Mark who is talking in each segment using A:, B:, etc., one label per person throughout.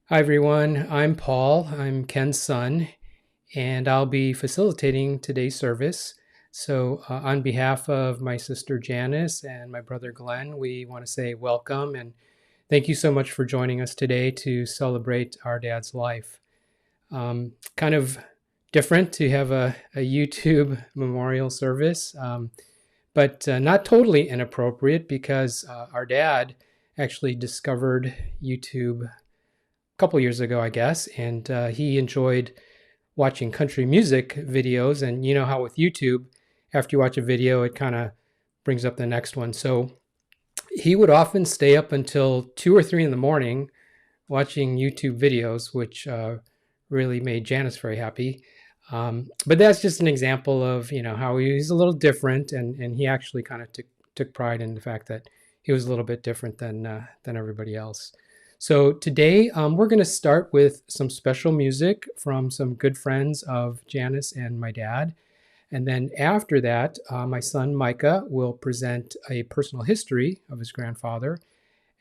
A: Hi, everyone. I'm Paul. I'm Ken's son, and I'll be facilitating today's service. On behalf of my sister Janice and my brother Glenn, we want to say welcome and thank you so much for joining us today to celebrate our dad's life. Kind of different to have a YouTube memorial service, but not totally inappropriate because our dad actually discovered YouTube couple years ago, I guess, and he enjoyed watching country music videos. And you know how with YouTube, after you watch a video, it kind of brings up the next one. So he would often stay up until 2 or 3 in the morning watching YouTube videos, which really made Janice very happy. But that's just an example of how he's a little different, and he actually kind of took pride in the fact that he was a little bit different than everybody else. So today we're going to start with some special music from some good friends of Janice and my dad. And then after that, my son Micah will present a personal history of his grandfather.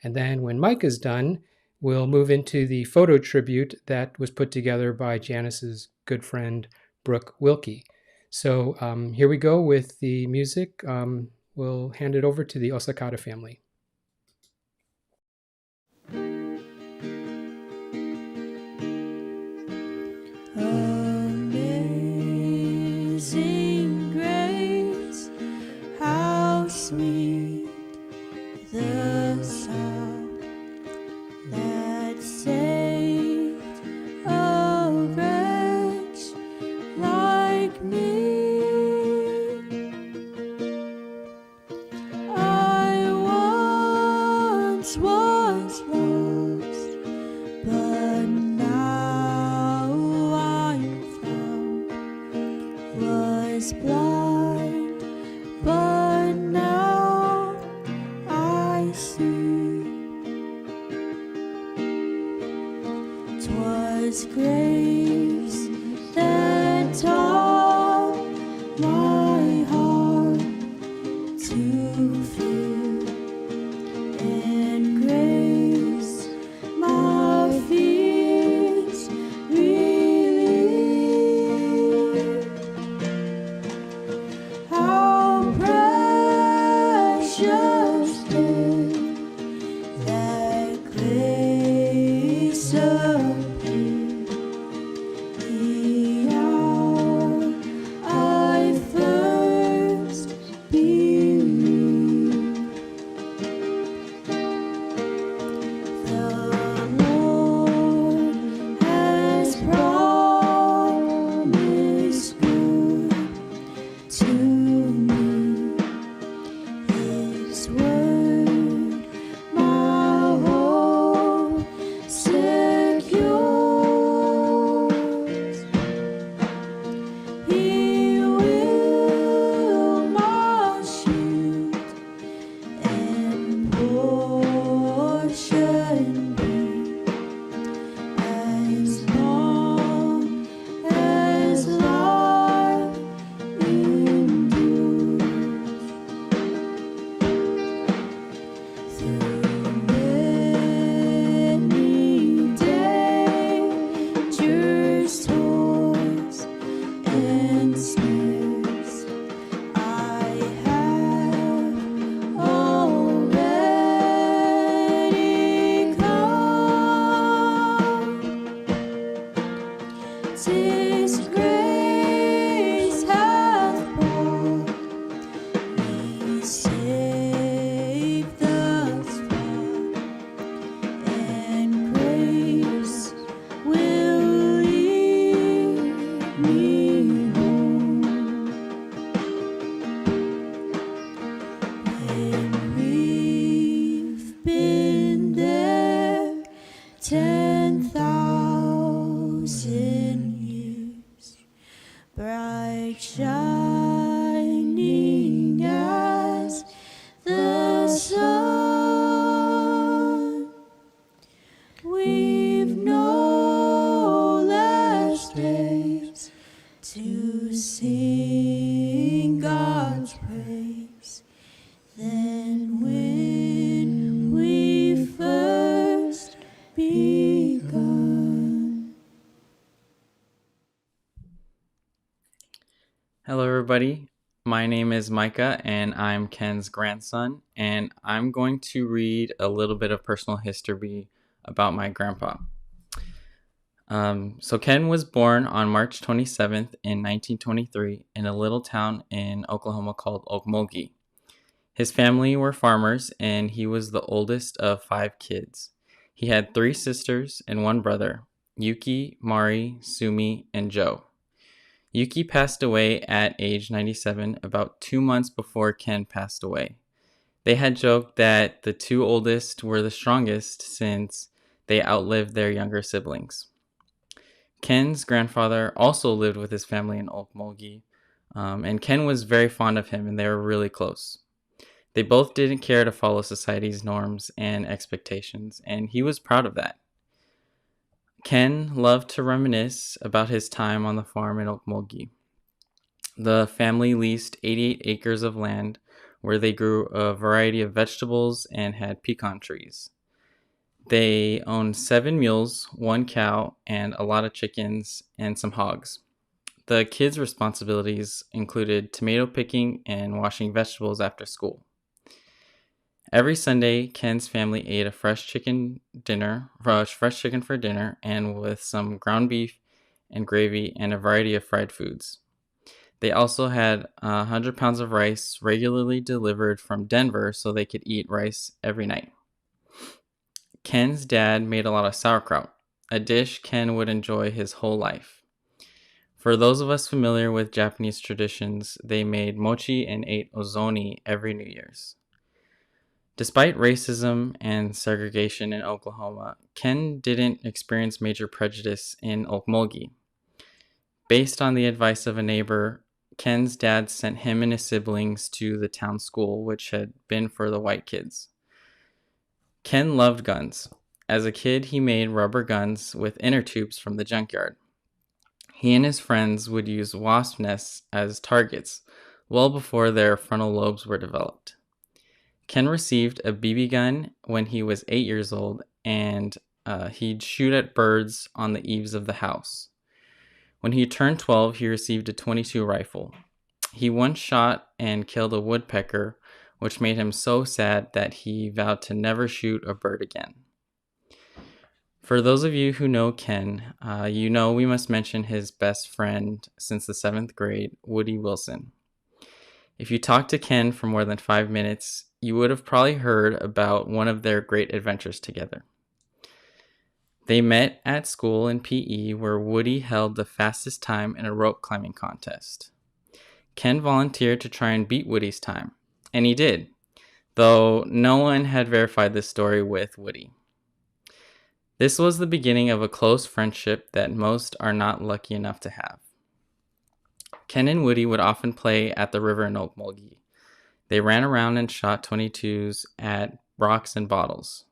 A: And then when Micah's done, we'll move into the photo tribute that was put together by Janice's good friend, Brooke Wilkie. So here we go with the music. We'll hand it over to the Osakata family.
B: Amazing grace, how sweet the sound that saved a wretch like me. I once was lost, but now I'm found. Was blind, but now I see. 'Twas grace that taught my heart to fear, and grace my fears relieved. How precious is that grace appeared
C: Hello, everybody. My name is Micah, and I'm Ken's grandson, and I'm going to read a little bit of personal history about my grandpa. So Ken was born on March 27th in 1923 in a little town in Oklahoma called Okmulgee. His family were farmers, and he was the oldest of 5 kids. He had 3 sisters and 1 brother, Yuki, Mari, Sumi, and Joe. Yuki passed away at age 97, about 2 months before Ken passed away. They had joked that the 2 oldest were the strongest since they outlived their younger siblings. Ken's grandfather also lived with his family in Okmulgee, and Ken was very fond of him and they were really close. They both didn't care to follow society's norms and expectations, and he was proud of that. Ken loved to reminisce about his time on the farm in Okmulgee. The family leased 88 acres of land where they grew a variety of vegetables and had pecan trees. They owned 7 mules, 1 cow, and a lot of chickens and some hogs. The kids' responsibilities included tomato picking and washing vegetables after school. Every Sunday, Ken's family ate a fresh chicken for dinner, and with some ground beef and gravy and a variety of fried foods. They also had 100 pounds of rice regularly delivered from Denver so they could eat rice every night. Ken's dad made a lot of sauerkraut, a dish Ken would enjoy his whole life. For those of us familiar with Japanese traditions, they made mochi and ate ozoni every New Year's. Despite racism and segregation in Oklahoma, Ken didn't experience major prejudice in Okmulgee. Based on the advice of a neighbor, Ken's dad sent him and his siblings to the town school, which had been for the white kids. Ken loved guns. As a kid, he made rubber guns with inner tubes from the junkyard. He and his friends would use wasp nests as targets well before their frontal lobes were developed. Ken received a BB gun when he was 8 years old, and he'd shoot at birds on the eaves of the house. When he turned 12, he received a .22 rifle. He once shot and killed a woodpecker, which made him so sad that he vowed to never shoot a bird again. For those of you who know Ken, you know we must mention his best friend since the 7th grade, Woody Wilson. If you talked to Ken for more than 5 minutes, you would have probably heard about one of their great adventures together. They met at school in PE where Woody held the fastest time in a rope climbing contest. Ken volunteered to try and beat Woody's time, and he did, though no one had verified this story with Woody. This was the beginning of a close friendship that most are not lucky enough to have. Ken and Woody would often play at the river in Okmulgee. They ran around and shot .22s at rocks and bottles.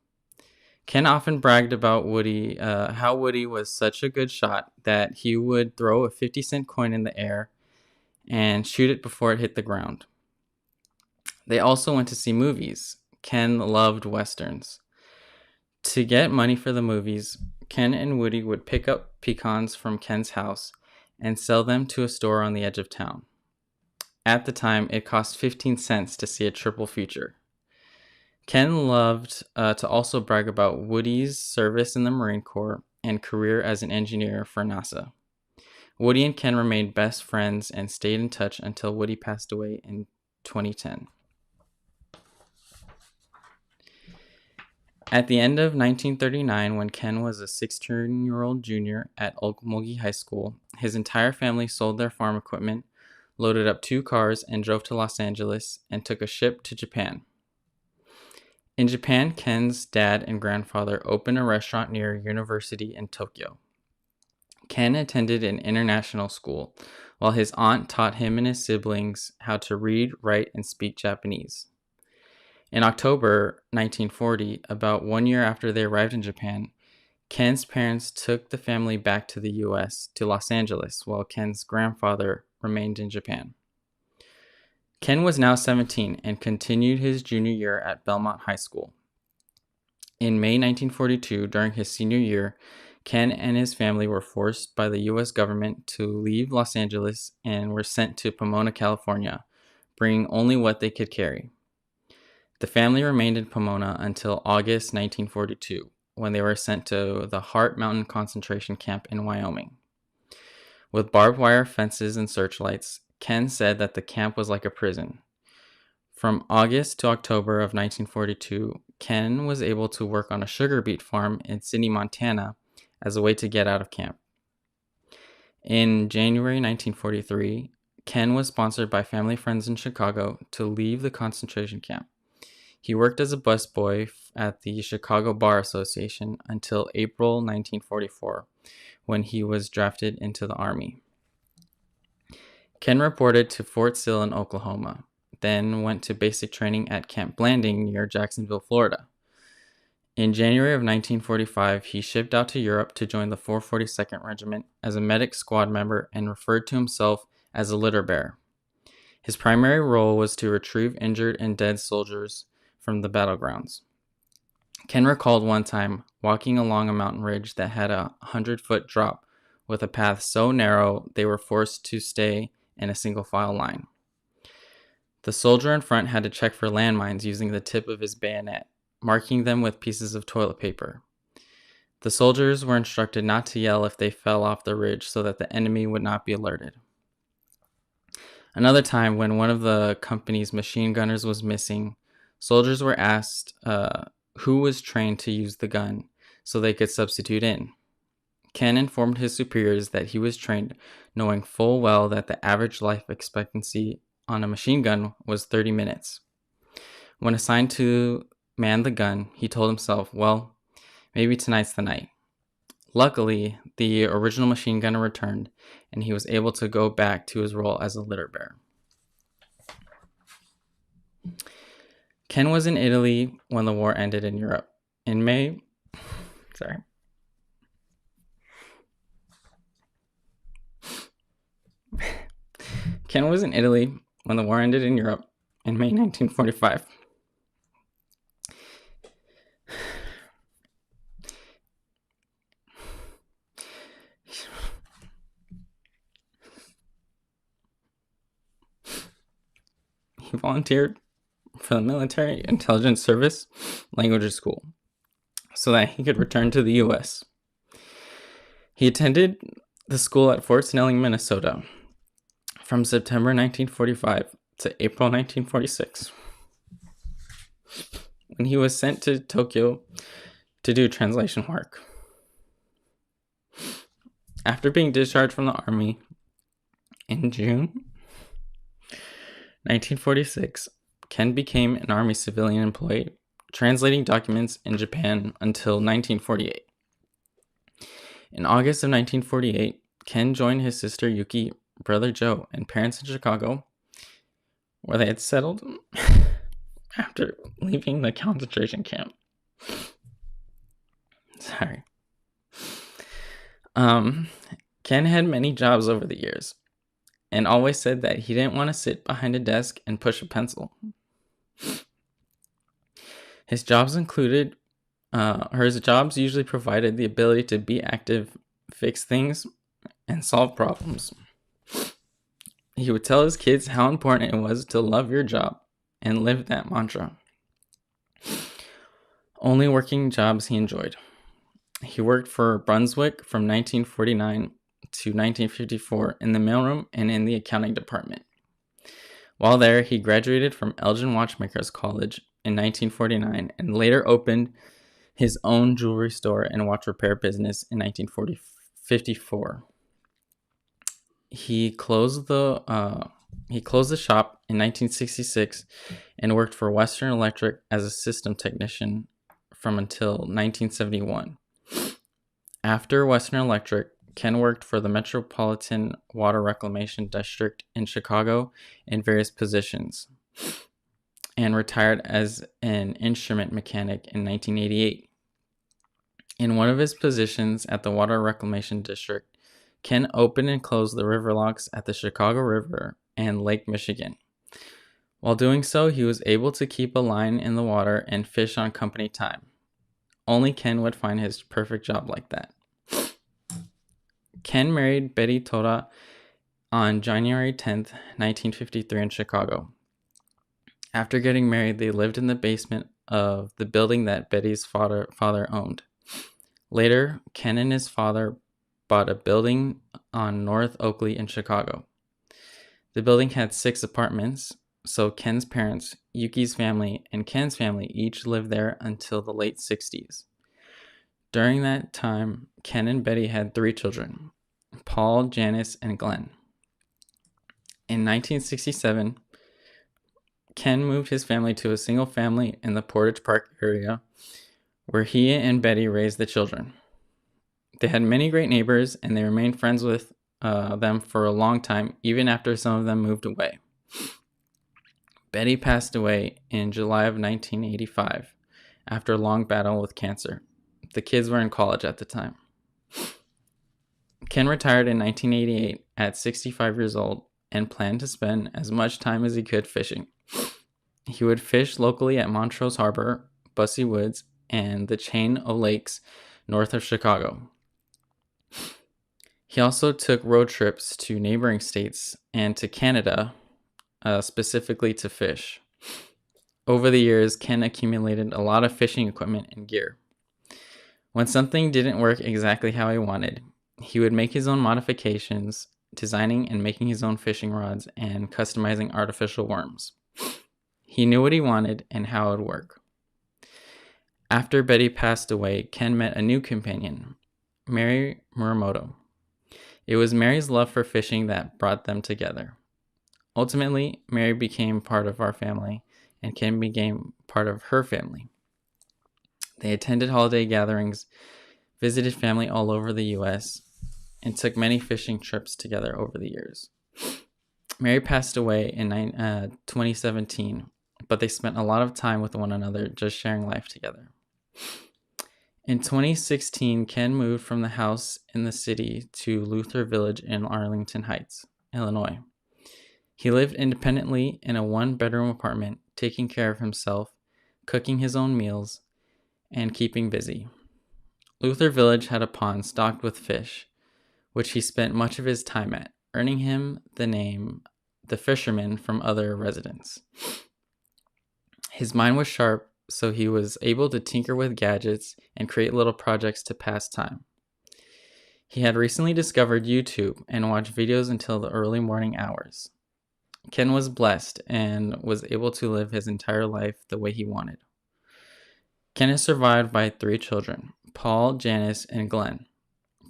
C: Ken often bragged about Woody, how Woody was such a good shot that he would throw a 50-cent coin in the air and shoot it before it hit the ground. They also went to see movies. Ken loved westerns. To get money for the movies, Ken and Woody would pick up pecans from Ken's house and sell them to a store on the edge of town. At the time, it cost 15 cents to see a triple feature. Ken loved to also brag about Woody's service in the Marine Corps and career as an engineer for NASA. Woody and Ken remained best friends and stayed in touch until Woody passed away in 2010. At the end of 1939, when Ken was a 16-year-old junior at Okmulgee High School, his entire family sold their farm equipment, loaded up 2 cars, and drove to Los Angeles and took a ship to Japan. In Japan, Ken's dad and grandfather opened a restaurant near a university in Tokyo. Ken attended an international school, while his aunt taught him and his siblings how to read, write, and speak Japanese. In October 1940, about 1 year after they arrived in Japan, Ken's parents took the family back to the U.S., to Los Angeles, while Ken's grandfather remained in Japan. Ken was now 17 and continued his junior year at Belmont High School. In May 1942, during his senior year, Ken and his family were forced by the U.S. government to leave Los Angeles and were sent to Pomona, California, bringing only what they could carry. The family remained in Pomona until August 1942, when they were sent to the Heart Mountain concentration camp in Wyoming. With barbed wire fences and searchlights, Ken said that the camp was like a prison. From August to October of 1942, Ken was able to work on a sugar beet farm in Sidney, Montana, as a way to get out of camp. In January 1943, Ken was sponsored by family friends in Chicago to leave the concentration camp. He worked as a busboy at the Chicago Bar Association until April 1944, when he was drafted into the Army. Ken reported to Fort Sill in Oklahoma, then went to basic training at Camp Blanding near Jacksonville, Florida. In January of 1945, he shipped out to Europe to join the 442nd Regiment as a medic squad member and referred to himself as a litter bearer. His primary role was to retrieve injured and dead soldiers from the battlegrounds. Ken recalled one time walking along a mountain ridge that had a 100-foot drop with a path so narrow they were forced to stay in a single file line. The soldier in front had to check for landmines using the tip of his bayonet, marking them with pieces of toilet paper. The soldiers were instructed not to yell if they fell off the ridge so that the enemy would not be alerted. Another time, when one of the company's machine gunners was missing, soldiers were asked who was trained to use the gun so they could substitute in. Ken informed his superiors that he was trained, knowing full well that the average life expectancy on a machine gun was 30 minutes. When assigned to man the gun, he told himself, well, maybe tonight's the night. Luckily, the original machine gunner returned, and he was able to go back to his role as a litter bearer. Ken was in Italy when the war ended in Europe. In May, Ken was in Italy when the war ended in Europe in May 1945. He volunteered for the Military Intelligence Service Languages School so that he could return to the U.S. He attended the school at Fort Snelling, Minnesota, from September 1945 to April 1946, when he was sent to Tokyo to do translation work. After being discharged from the Army in June 1946, Ken became an Army civilian employee, translating documents in Japan until 1948. In August of 1948, Ken joined his sister Yuki, brother Joe, and parents in Chicago, where they had settled after leaving the concentration camp. Ken had many jobs over the years, and always said that he didn't want to sit behind a desk and push a pencil. His jobs usually provided the ability to be active, fix things, and solve problems. He would tell his kids how important it was to love your job and live that mantra. Only working jobs he enjoyed. He worked for Brunswick from 1949 to 1954 in the mailroom and in the accounting department. While there, he graduated from Elgin Watchmakers College in 1949 and later opened his own jewelry store and watch repair business in 1954. He closed the shop in 1966 and worked for Western Electric as a system technician from until 1971. After Western Electric, Ken worked for the Metropolitan Water Reclamation District in Chicago in various positions and retired as an instrument mechanic in 1988. In one of his positions at the Water Reclamation District, Ken opened and closed the river locks at the Chicago River and Lake Michigan. While doing so, he was able to keep a line in the water and fish on company time. Only Ken would find his perfect job like that. Ken married Betty Toda on January 10th, 1953 in Chicago. After getting married, they lived in the basement of the building that Betty's father owned. Later, Ken and his father bought a building on North Oakley in Chicago. The building had 6 apartments, so Ken's parents, Yuki's family, and Ken's family each lived there until the late 60s. During that time, Ken and Betty had 3 children, Paul, Janice, and Glenn. In 1967, Ken moved his family to a single family in the Portage Park area, where he and Betty raised the children. They had many great neighbors, and they remained friends with them for a long time, even after some of them moved away. Betty passed away in July of 1985 after a long battle with cancer. The kids were in college at the time. Ken retired in 1988 at 65 years old and planned to spend as much time as he could fishing. He would fish locally at Montrose Harbor, Bussey Woods, and the chain of lakes north of Chicago. He also took road trips to neighboring states and to Canada, specifically to fish. Over the years, Ken accumulated a lot of fishing equipment and gear. When something didn't work exactly how he wanted, he would make his own modifications, designing and making his own fishing rods and customizing artificial worms. He knew what he wanted and how it would work. After Betty passed away, Ken met a new companion, Mary Muramoto. It was Mary's love for fishing that brought them together. Ultimately, Mary became part of our family, and Ken became part of her family. They attended holiday gatherings, visited family all over the U.S., and took many fishing trips together over the years. Mary passed away in 2017, but they spent a lot of time with one another, just sharing life together. In 2016, Ken moved from the house in the city to Luther Village in Arlington Heights, Illinois. He lived independently in a 1-bedroom apartment, taking care of himself, cooking his own meals, and keeping busy. Luther Village had a pond stocked with fish, which he spent much of his time at, earning him the name the fisherman from other residents. His mind was sharp, so he was able to tinker with gadgets and create little projects to pass time. He had recently discovered YouTube and watched videos until the early morning hours. Ken was blessed and was able to live his entire life the way he wanted. Ken is survived by 3 children, Paul, Janice, and Glenn.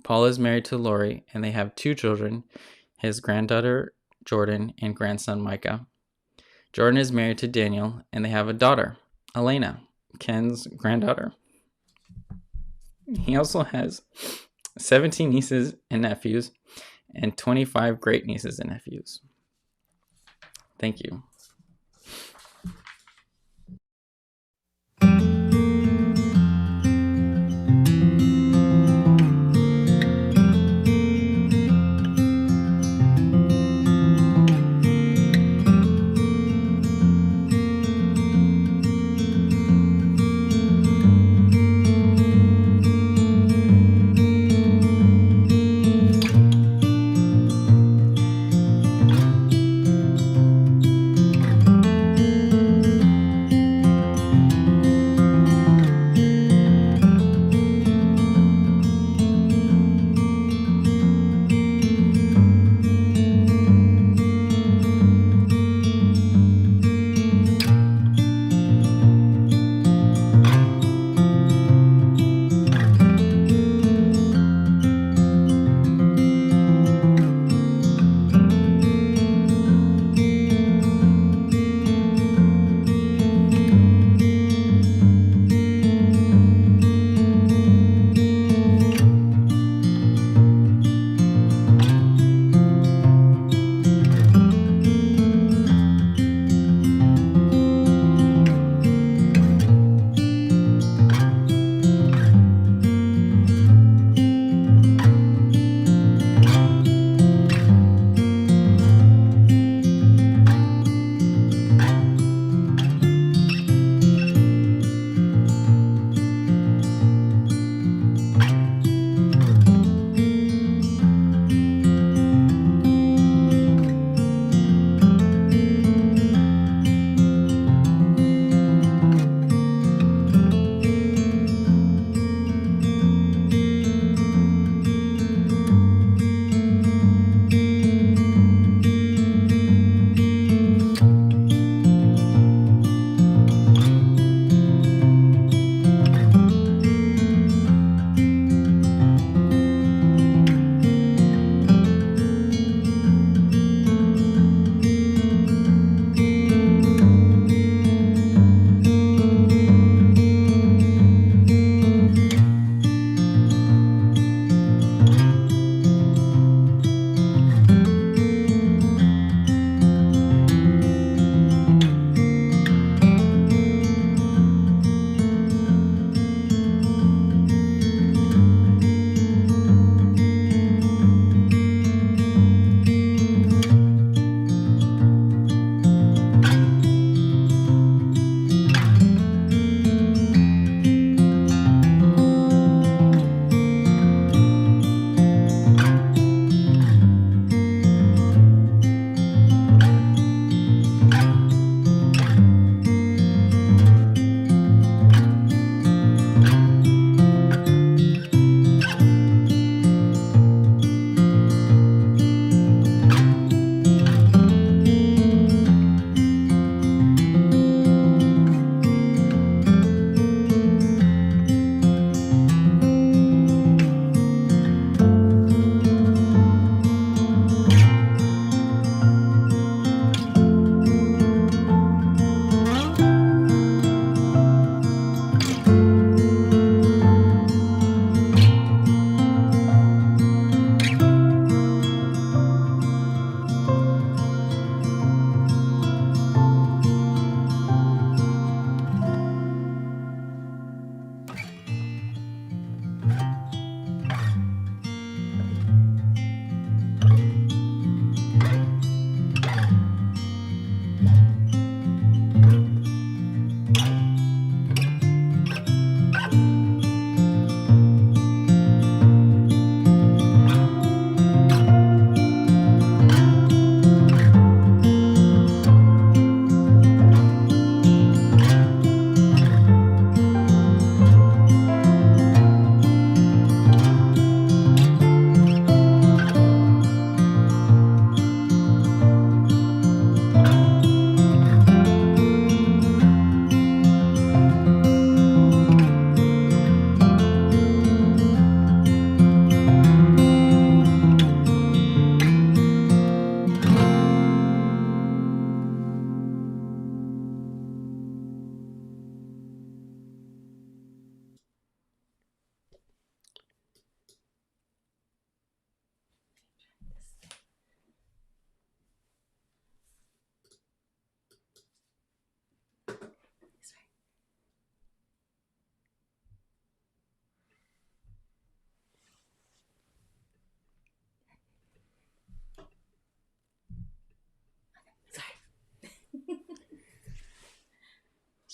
C: Paul is married to Lori, and they have 2 children, his granddaughter Jordan and grandson Micah. Jordan is married to Daniel, and they have a daughter, Elena, Ken's granddaughter. He also has 17 nieces and nephews and 25 great nieces and nephews. Thank you.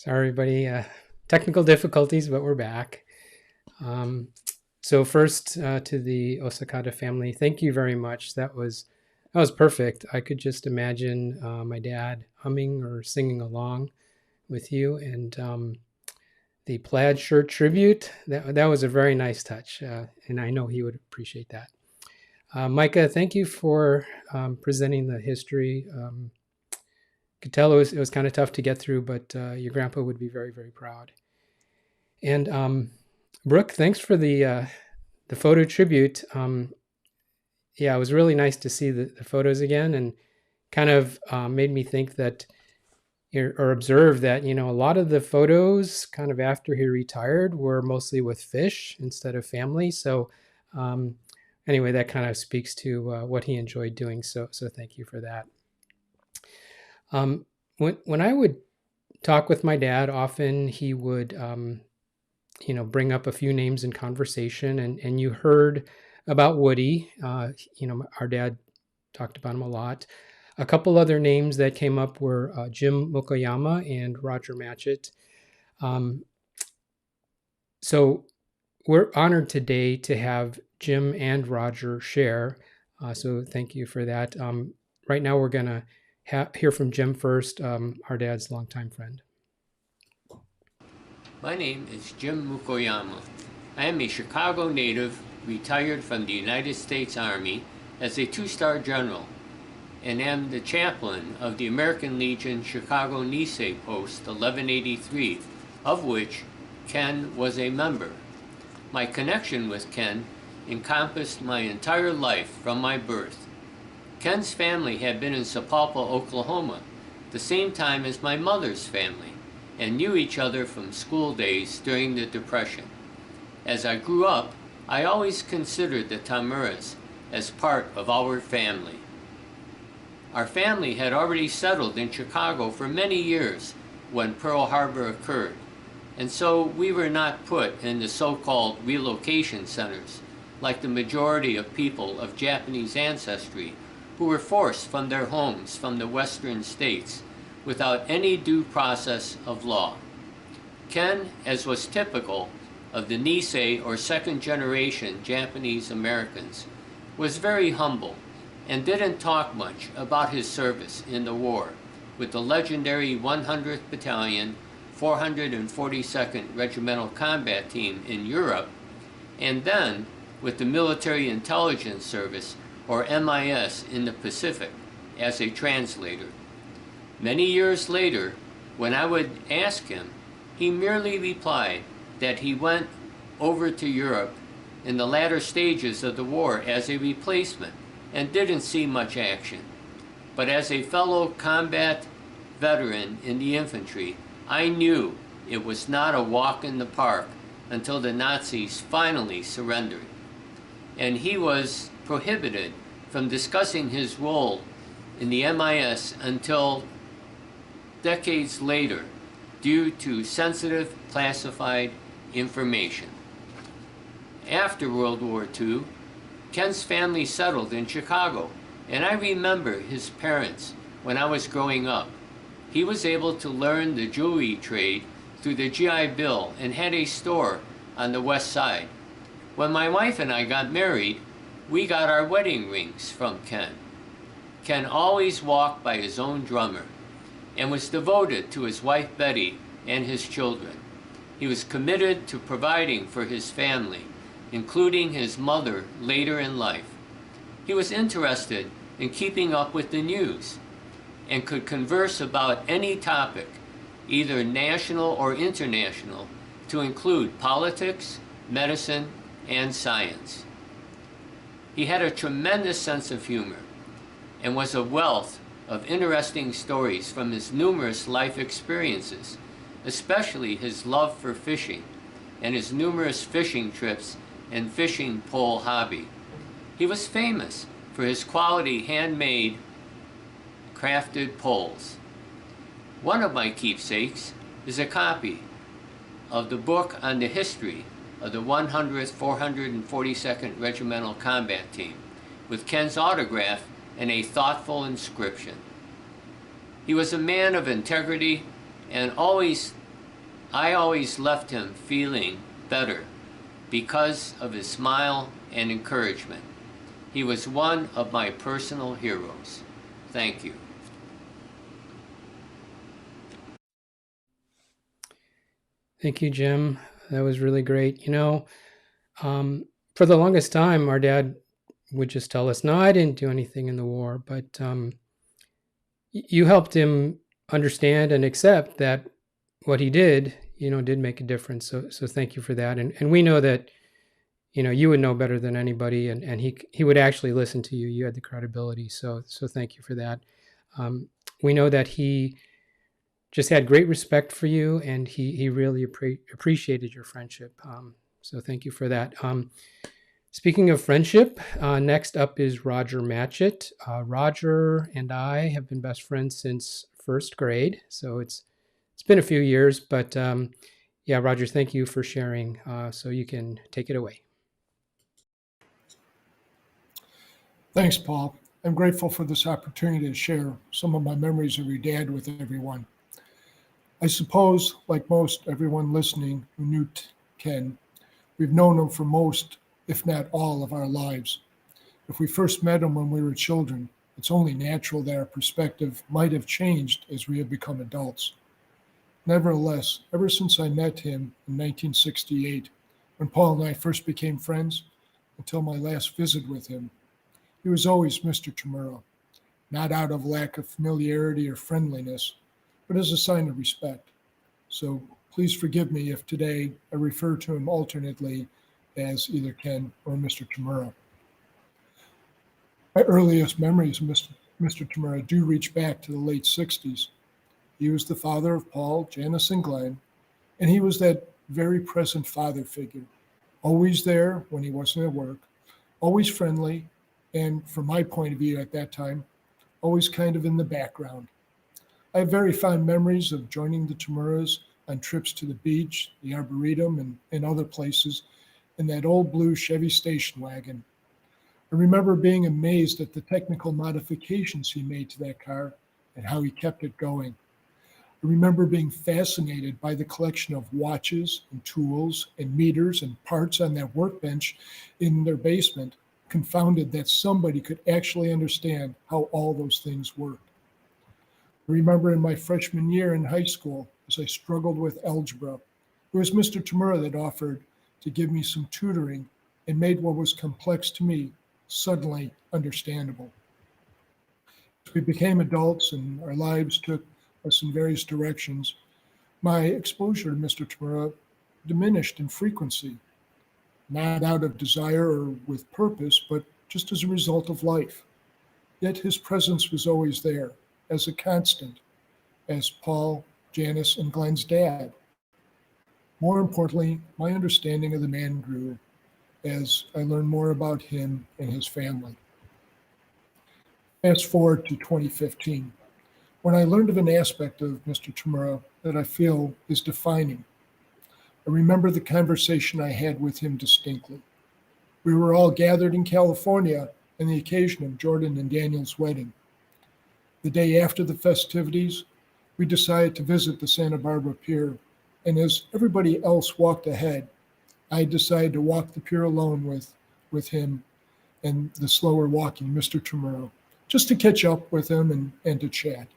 A: Sorry, everybody. Technical difficulties, but we're back. So first, to the Osakata family, thank you very much. That was perfect. I could just imagine my dad humming or singing along with you, and the plaid shirt tribute. That was a very nice touch, and I know he would appreciate that. Micah, thank you for presenting the history. Could tell it was kind of tough to get through, but your grandpa would be very, very proud. And Brooke, thanks for the photo tribute. Yeah, it was really nice to see the photos again, and kind of made me think that or observe that a lot of the photos kind of after he retired were mostly with fish instead of family. So anyway, that kind of speaks to what he enjoyed doing. So thank you for that. When I would talk with my dad, often he would bring up a few names in conversation, and you heard about Woody. Our dad talked about him a lot. A couple other names that came up were Jim Mukoyama and Roger Matchett. So we're honored today to have Jim and Roger share. So thank you for that. Right now we're going to hear from Jim first, our dad's longtime friend.
D: My name is Jim Mukoyama. I am a Chicago native, retired from the United States Army as a two-star general, and am the chaplain of the American Legion Chicago Nisei Post 1183, of which Ken was a member. My connection with Ken encompassed my entire life from my birth. Ken's family had been in Sapulpa, Oklahoma, the same time as my mother's family, and knew each other from school days during the Depression. As I grew up, I always considered the Tamuras as part of our family. Our family had already settled in Chicago for many years when Pearl Harbor occurred, and so we were not put in the so-called relocation centers like the majority of people of Japanese ancestry who were forced from their homes from the western states without any due process of law. Ken, as was typical of the Nisei or second-generation Japanese Americans, was very humble and didn't talk much about his service in the war with the legendary 100th Battalion, 442nd Regimental Combat Team in Europe, and then with the Military Intelligence Service, or MIS, in the Pacific as a translator. Many years later, when I would ask him, he merely replied that he went over to Europe in the latter stages of the war as a replacement and didn't see much action. But as a fellow combat veteran in the infantry, I knew it was not a walk in the park until the Nazis finally surrendered. And he was prohibited from discussing his role in the MIS until decades later due to sensitive classified information. After World War II, Ken's family settled in Chicago, and I remember his parents when I was growing up. He was able to learn the jewelry trade through the GI Bill and had a store on the west side. When my wife and I got married, we got our wedding rings from Ken. Ken always walked by his own drummer and was devoted to his wife Betty and his children. He was committed to providing for his family, including his mother later in life. He was interested in keeping up with the news and could converse about any topic, either national or international, to include politics, medicine, and science. He had a tremendous sense of humor and was a wealth of interesting stories from his numerous life experiences, especially his love for fishing and his numerous fishing trips and fishing pole hobby. He was famous for his quality handmade crafted poles. One of my keepsakes is a copy of the book on the history of the 100th 442nd Regimental Combat Team, with Ken's autograph and a thoughtful inscription. He was a man of integrity and always I always left him feeling better because of his smile and encouragement. He was one of my personal heroes. Thank you.
A: Thank you, Jim. That was really great. For the longest time, our dad would just tell us, "No, I didn't do anything in the war," but you helped him understand and accept that what he did, did make a difference. So thank you for that. And we know that, you would know better than anybody, and he would actually listen to you. You had the credibility. So thank you for that. We know that he just had great respect for you, and he really appreciated your friendship. So thank you for that. Speaking of friendship, next up is Roger Matchett. Roger and I have been best friends since first grade, so it's been a few years, but yeah, Roger, thank you for sharing. So you can take it away.
E: Thanks, Paul. I'm grateful for this opportunity to share some of my memories of your dad with everyone. I suppose, like most everyone listening who knew Ken, we've known him for most, if not all, of our lives. If we first met him when we were children, it's only natural that our perspective might have changed as we have become adults. Nevertheless, ever since I met him in 1968, when Paul and I first became friends, until my last visit with him, he was always Mr. Tamura, not out of lack of familiarity or friendliness, but as a sign of respect. So please forgive me if today I refer to him alternately as either Ken or Mr. Tamura. My earliest memories of Mr. Tamura do reach back to the late 60s. He was the father of Paul, Janice, and Glenn, and he was that very present father figure, always there when he wasn't at work, always friendly, and from my point of view at that time, always kind of in the background. I have very fond memories of joining the Tamuras on trips to the beach, the Arboretum, and other places in that old blue Chevy station wagon. I remember being amazed at the technical modifications he made to that car and how he kept it going. I remember being fascinated by the collection of watches and tools and meters and parts on that workbench in their basement, confounded that somebody could actually understand how all those things worked. I remember in my freshman year in high school, as I struggled with algebra, it was Mr. Tamura that offered to give me some tutoring and made what was complex to me suddenly understandable. As we became adults and our lives took us in various directions, my exposure to Mr. Tamura diminished in frequency, not out of desire or with purpose, but just as a result of life. Yet his presence was always there, as a constant, as Paul, Janice, and Glenn's dad. More importantly, my understanding of the man grew as I learned more about him and his family. Fast forward to 2015, when I learned of an aspect of Mr. Tamura that I feel is defining. I remember the conversation I had with him distinctly. We were all gathered in California on the occasion of Jordan and Daniel's wedding. The day after the festivities, we decided to visit the Santa Barbara Pier, and as everybody else walked ahead, I decided to walk the pier alone with him and the slower walking Mr. Tamura, just to catch up with him and to chat.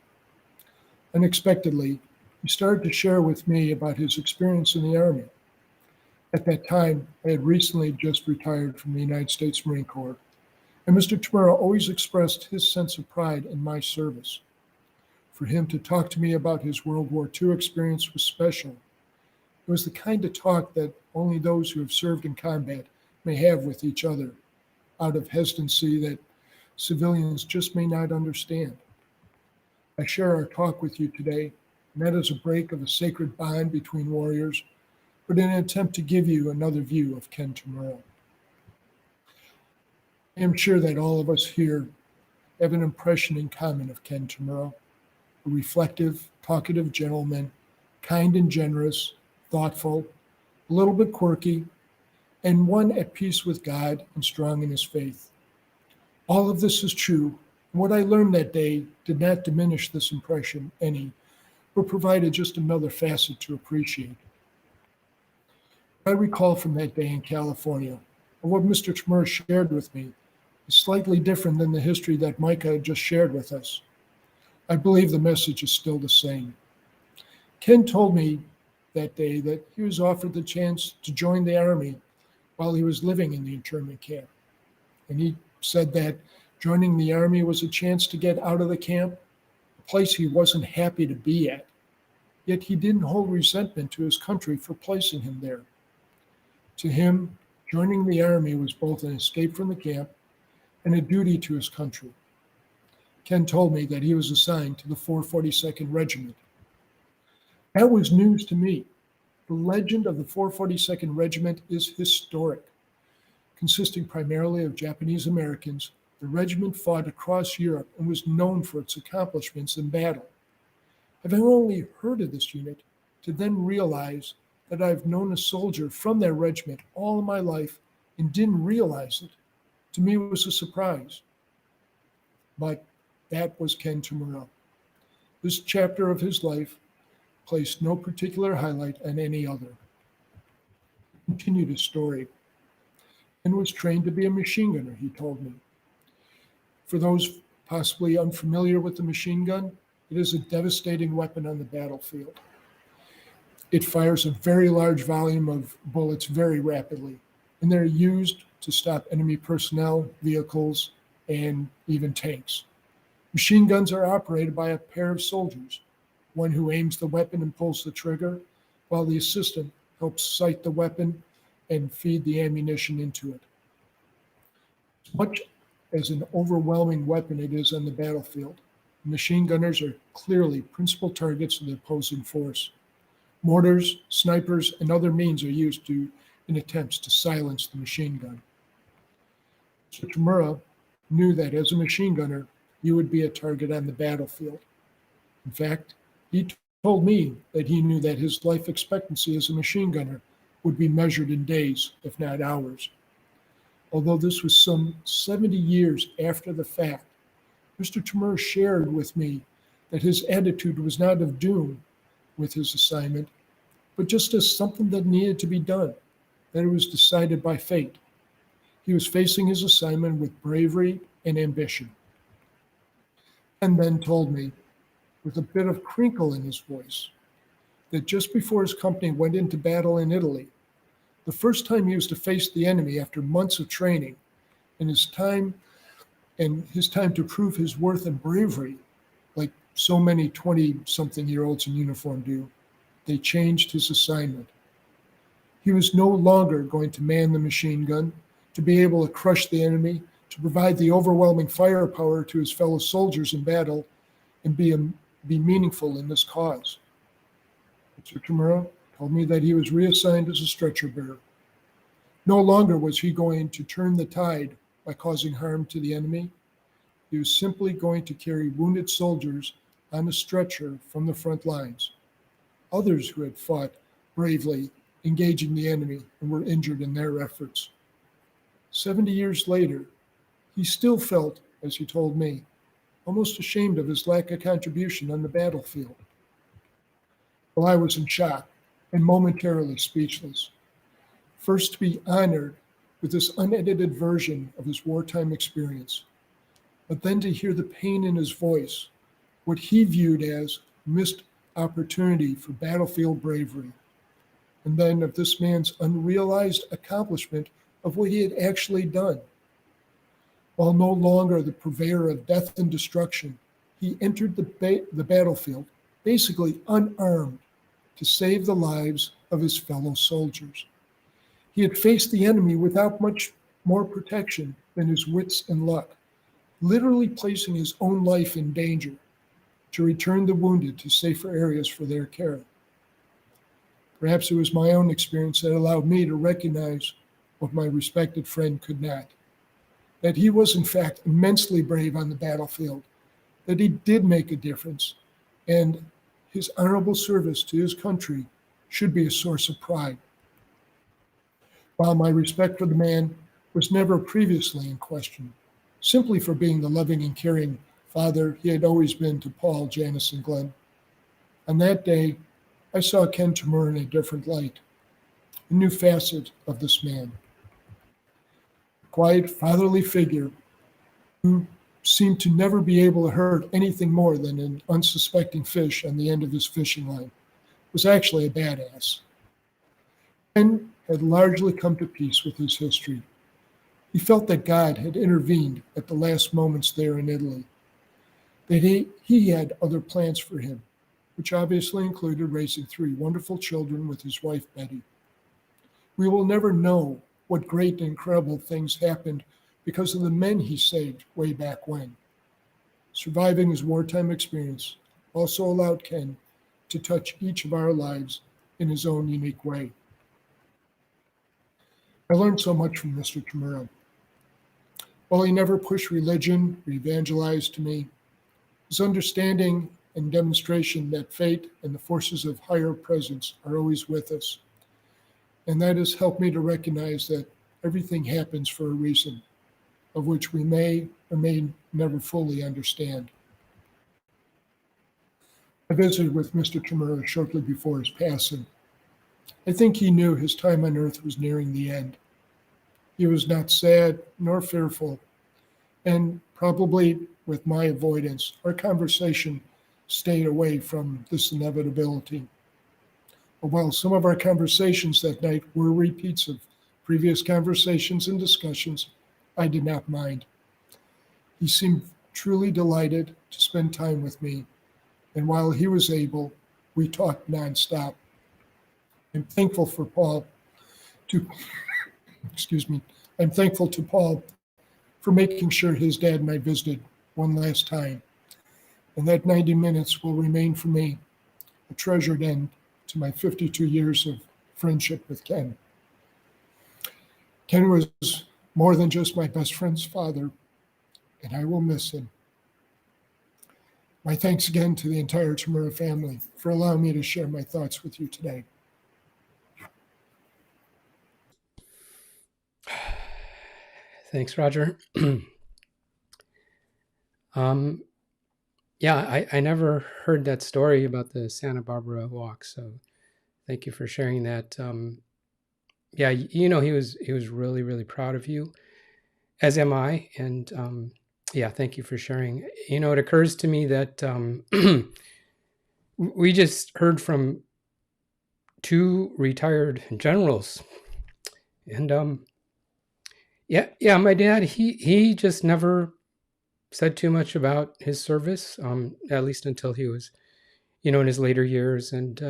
E: Unexpectedly, he started to share with me about his experience in the Army. At that time, I had recently just retired from the United States Marine Corps, and Mr. Tamura always expressed his sense of pride in my service. For him to talk to me about his World War II experience was special. It was the kind of talk that only those who have served in combat may have with each other, out of hesitancy that civilians just may not understand. I share our talk with you today, not as a break of a sacred bond between warriors, but in an attempt to give you another view of Ken Tamura. I am sure that all of us here have an impression in common of Ken Tamura, a reflective, talkative gentleman, kind and generous, thoughtful, a little bit quirky, and one at peace with God and strong in his faith. All of this is true, and what I learned that day did not diminish this impression any, but provided just another facet to appreciate. I recall from that day in California, and what Mr. Tamura shared with me, is slightly different than the history that Micah had just shared with us. I believe the message is still the same. Ken told me that day that he was offered the chance to join the Army while he was living in the internment camp. And he said that joining the Army was a chance to get out of the camp, a place he wasn't happy to be at. Yet he didn't hold resentment to his country for placing him there. To him, joining the Army was both an escape from the camp and a duty to his country. Ken told me that he was assigned to the 442nd Regiment. That was news to me. The legend of the 442nd Regiment is historic. Consisting primarily of Japanese Americans, the regiment fought across Europe and was known for its accomplishments in battle. Having only heard of this unit, to then realize that I've known a soldier from that regiment all of my life and didn't realize it, to me was a surprise. But that was Ken Tamura. This chapter of his life placed no particular highlight on any other. Continued his story. Ken was trained to be a machine gunner, he told me. For those possibly unfamiliar with the machine gun, it is a devastating weapon on the battlefield. It fires a very large volume of bullets very rapidly, and they're used to stop enemy personnel, vehicles, and even tanks. Machine guns are operated by a pair of soldiers, one who aims the weapon and pulls the trigger, while the assistant helps sight the weapon and feed the ammunition into it. As much as an overwhelming weapon it is on the battlefield, machine gunners are clearly principal targets of the opposing force. Mortars, snipers, and other means are used in attempts to silence the machine gun. Mr. Tamura knew that as a machine gunner, you would be a target on the battlefield. In fact, he told me that he knew that his life expectancy as a machine gunner would be measured in days, if not hours. Although this was some 70 years after the fact, Mr. Tamura shared with me that his attitude was not of doom with his assignment, but just as something that needed to be done, that it was decided by fate. He was facing his assignment with bravery and ambition. And then told me, with a bit of crinkle in his voice, that just before his company went into battle in Italy, the first time he was to face the enemy after months of training, and his time to prove his worth and bravery, like so many 20-something-year-olds in uniform do, they changed his assignment. He was no longer going to man the machine gun, to be able to crush the enemy, to provide the overwhelming firepower to his fellow soldiers in battle, and be meaningful in this cause. Mr. Tamura told me that he was reassigned as a stretcher bearer. No longer was he going to turn the tide by causing harm to the enemy. He was simply going to carry wounded soldiers on a stretcher from the front lines, others who had fought bravely, engaging the enemy and were injured in their efforts. 70 years later, he still felt, as he told me, almost ashamed of his lack of contribution on the battlefield. Well, I was in shock and momentarily speechless. First, to be honored with this unedited version of his wartime experience, but then to hear the pain in his voice, what he viewed as missed opportunity for battlefield bravery, and then of this man's unrealized accomplishment of what he had actually done. While no longer the purveyor of death and destruction, he entered the battlefield basically unarmed to save the lives of his fellow soldiers. He had faced the enemy without much more protection than his wits and luck, literally placing his own life in danger to return the wounded to safer areas for their care. Perhaps it was my own experience that allowed me to recognize what my respected friend could not, that he was in fact immensely brave on the battlefield, that he did make a difference, and his honorable service to his country should be a source of pride. While my respect for the man was never previously in question, simply for being the loving and caring father he had always been to Paul, Janice, and Glenn, on that day, I saw Ken Tamura in a different light. a new facet of this man, a quiet, fatherly figure who seemed to never be able to hurt anything more than an unsuspecting fish on the end of his fishing line, was actually a badass. Ken had largely come to peace with his history. He felt that God had intervened at the last moments there in Italy, that he had other plans for him, which obviously included raising three wonderful children with his wife Betty. We will never know what great and incredible things happened because of the men he saved way back when. Surviving his wartime experience also allowed Ken to touch each of our lives in his own unique way. I learned so much from Mr. Tamura. While he never pushed religion or evangelized to me, his understanding and demonstration that fate and the forces of higher presence are always with us. And that has helped me to recognize that everything happens for a reason, of which we may or may never fully understand. I visited with Mr. Tamura shortly before his passing. I think he knew his time on earth was nearing the end. He was not sad nor fearful, and probably with my avoidance, our conversation stayed away from this inevitability. But while some of our conversations that night were repeats of previous conversations and discussions, I did not mind. He seemed truly delighted to spend time with me, and while he was able, we talked nonstop. I'm thankful for Paul to, excuse me, I'm thankful to Paul for making sure his dad and I visited one last time. And that 90 minutes will remain for me a treasured end to my 52 years of friendship with Ken. Ken was more than just my best friend's father, and I will miss him. My thanks again to the entire Tamura family for allowing me to share my thoughts with you today.
A: Thanks, Roger. Yeah, I never heard that story about the Santa Barbara walk, so thank you for sharing that. Yeah, he was really, really proud of you, as am I, and yeah, thank you for sharing. It occurs to me that we just heard from two retired generals, and yeah, my dad, he just never said too much about his service, at least until he was, in his later years. And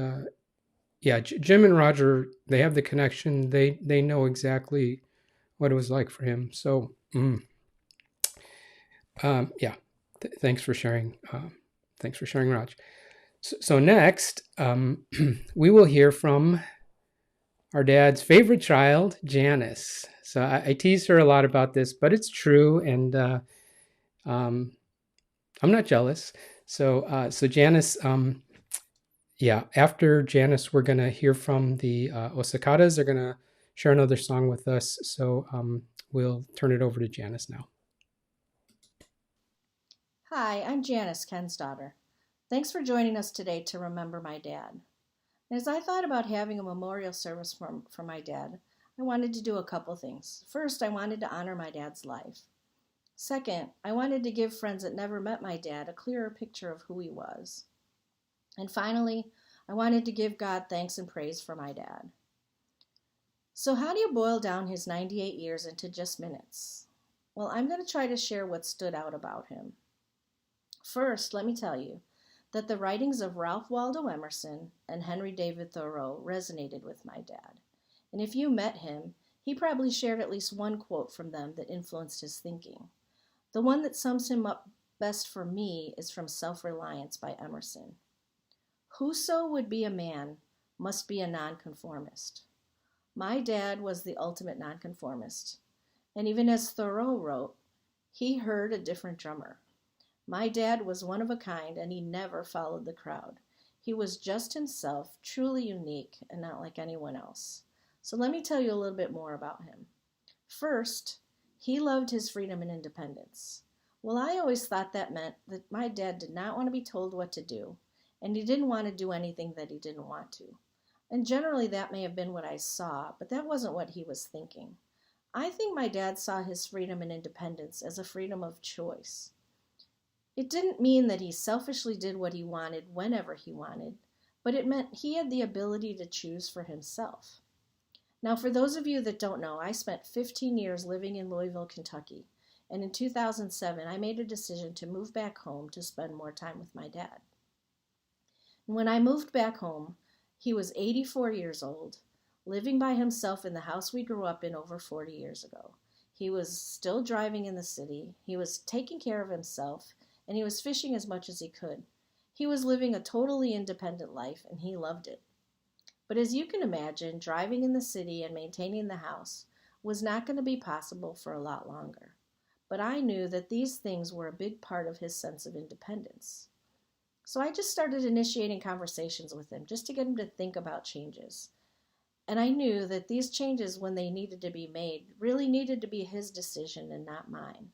A: yeah, Jim and Roger, they have the connection. They know exactly what it was like for him. So yeah, thanks for sharing. Thanks for sharing, Raj. So next, we will hear from our dad's favorite child, Janice. So I tease her a lot about this, but it's true, and I'm not jealous. So Janice, yeah, after Janice, we're gonna hear from the Osakadas. They're gonna share another song with us. So we'll turn it over to Janice now.
F: Hi, I'm Janice, Ken's daughter. Thanks for joining us today to remember my dad. As I thought about having a memorial service for my dad, I wanted to do a couple things. First, I wanted to honor my dad's life. Second, I wanted to give friends that never met my dad a clearer picture of who he was. And finally, I wanted to give God thanks and praise for my dad. So how do you boil down his 98 years into just minutes? Well, I'm going to try to share what stood out about him. First, let me tell you that the writings of Ralph Waldo Emerson and Henry David Thoreau resonated with my dad. And if you met him, he probably shared at least one quote from them that influenced his thinking. The one that sums him up best for me is from Self-Reliance by Emerson. Whoso would be a man must be a nonconformist. My dad was the ultimate nonconformist. And even as Thoreau wrote, he heard a different drummer. My dad was one of a kind, and he never followed the crowd. He was just himself, truly unique, and not like anyone else. So let me tell you a little bit more about him. First, he loved his freedom and independence. Well, I always thought that meant that my dad did not want to be told what to do, and he didn't want to do anything that he didn't want to. And generally that may have been what I saw, but that wasn't what he was thinking. I think my dad saw his freedom and independence as a freedom of choice. It didn't mean that he selfishly did what he wanted whenever he wanted, but it meant he had the ability to choose for himself. Now, for those of you that don't know, I spent 15 years living in Louisville, Kentucky, and in 2007 I made a decision to move back home to spend more time with my dad. And when I moved back home, he was 84 years old, living by himself in the house we grew up in over 40 years ago. He was still driving in the city, he was taking care of himself, and he was fishing as much as he could. He was living a totally independent life, and he loved it. But as you can imagine, driving in the city and maintaining the house was not going to be possible for a lot longer. But I knew that these things were a big part of his sense of independence. So I just started initiating conversations with him just to get him to think about changes. And I knew that these changes, when they needed to be made, really needed to be his decision and not mine.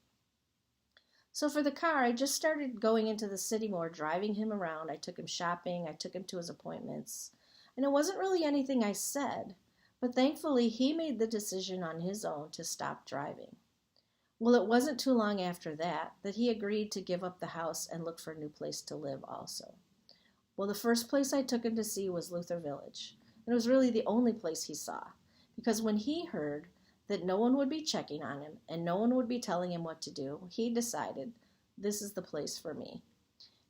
F: So for the car, I just started going into the city more, driving him around. I took him shopping, I took him to his appointments. And it wasn't really anything I said, but thankfully he made the decision on his own to stop driving. Well, it wasn't too long after that he agreed to give up the house and look for a new place to live also. Well, the first place I took him to see was Luther Village. And it was really the only place he saw, because when he heard that no one would be checking on him and no one would be telling him what to do, he decided, this is the place for me.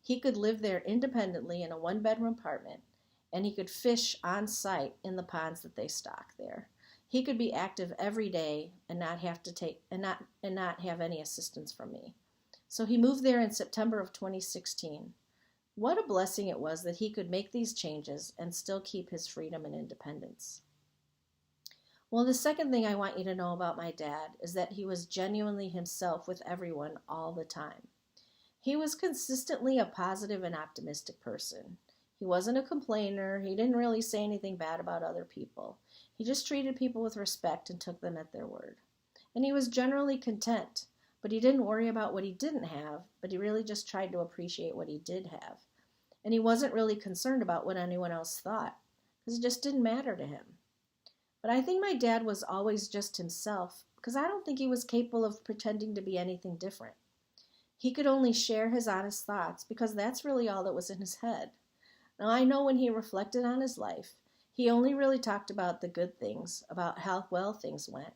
F: He could live there independently in a one-bedroom apartment, and he could fish on site in the ponds that they stock there. He could be active every day and not have any assistance from me. So he moved there in September of 2016. What a blessing it was that he could make these changes and still keep his freedom and independence. Well, the second thing I want you to know about my dad is that he was genuinely himself with everyone all the time. He was consistently a positive and optimistic person. He wasn't a complainer. He didn't really say anything bad about other people. He just treated people with respect and took them at their word. And he was generally content, but he didn't worry about what he didn't have, but he really just tried to appreciate what he did have. And he wasn't really concerned about what anyone else thought, because it just didn't matter to him. But I think my dad was always just himself, because I don't think he was capable of pretending to be anything different. He could only share his honest thoughts, because that's really all that was in his head. Now, I know when he reflected on his life, he only really talked about the good things, about how well things went,